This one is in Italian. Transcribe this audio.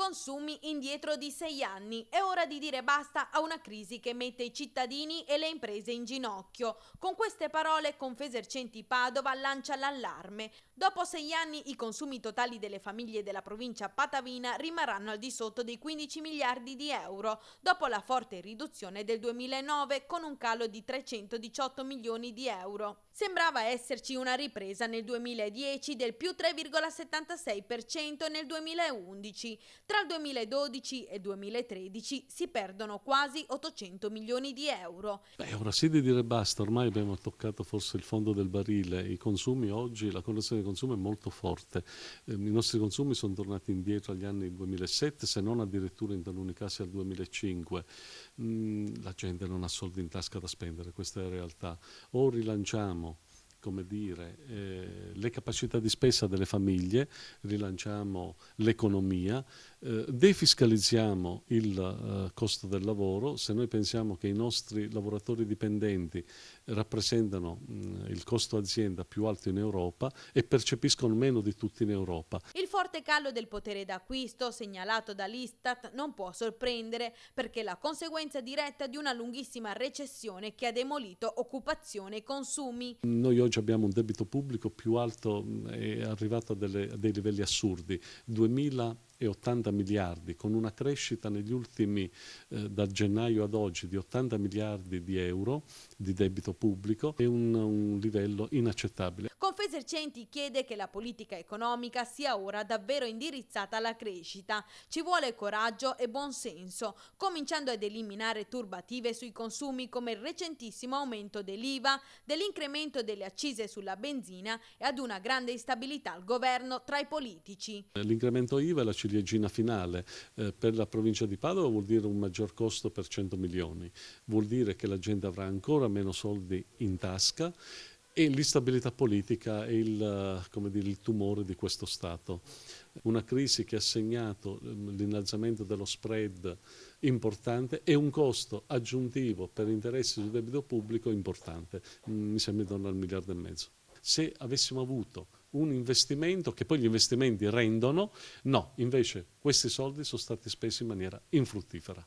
Consumi indietro di 6 anni. È ora di dire basta a una crisi che mette i cittadini e le imprese in ginocchio. Con queste parole Confesercenti Padova lancia l'allarme. Dopo 6 anni i consumi totali delle famiglie della provincia patavina rimarranno al di sotto dei 15 miliardi di euro, dopo la forte riduzione del 2009 con un calo di 318 milioni di euro. Sembrava esserci una ripresa nel 2010 del più 3,76% e nel 2011. Tra il 2012 e il 2013 si perdono quasi 800 milioni di euro. Ora sì di dire basta, ormai abbiamo toccato forse il fondo del barile, i consumi oggi, la correzione dei consumi è molto forte, i nostri consumi sono tornati indietro agli anni 2007, se non addirittura in taluni casi al 2005, la gente non ha soldi in tasca da spendere, questa è la realtà, o rilanciamo come dire, le capacità di spesa delle famiglie, rilanciamo l'economia, defiscalizziamo il costo del lavoro. Se noi pensiamo che i nostri lavoratori dipendenti rappresentano il costo azienda più alto in Europa e percepiscono meno di tutti in Europa. Il forte calo del potere d'acquisto segnalato dall'Istat non può sorprendere perché è la conseguenza diretta di una lunghissima recessione che ha demolito occupazione e consumi. Noi oggi abbiamo un debito pubblico più alto, è arrivato a dei livelli assurdi, 2080 miliardi, con una crescita negli ultimi, da gennaio ad oggi, di 80 miliardi di euro di debito pubblico, è un livello inaccettabile. Confesercenti chiede che la politica economica sia ora davvero indirizzata alla crescita. Ci vuole coraggio e buonsenso, cominciando ad eliminare turbative sui consumi come il recentissimo aumento dell'IVA, dell'incremento delle accise sulla benzina e ad una grande instabilità al governo tra i politici. L'incremento IVA è la ciliegina finale, per la provincia di Padova vuol dire un maggior costo per 100 milioni, vuol dire che la gente avrà ancora meno soldi in tasca e l'instabilità politica è come dire, il tumore di questo Stato. Una crisi che ha segnato l'innalzamento dello spread importante e un costo aggiuntivo per interessi sul debito pubblico importante, mi sembra intorno al 1,5 miliardi. Se avessimo avuto un investimento, che poi gli investimenti rendono, no, invece questi soldi sono stati spesi in maniera infruttifera.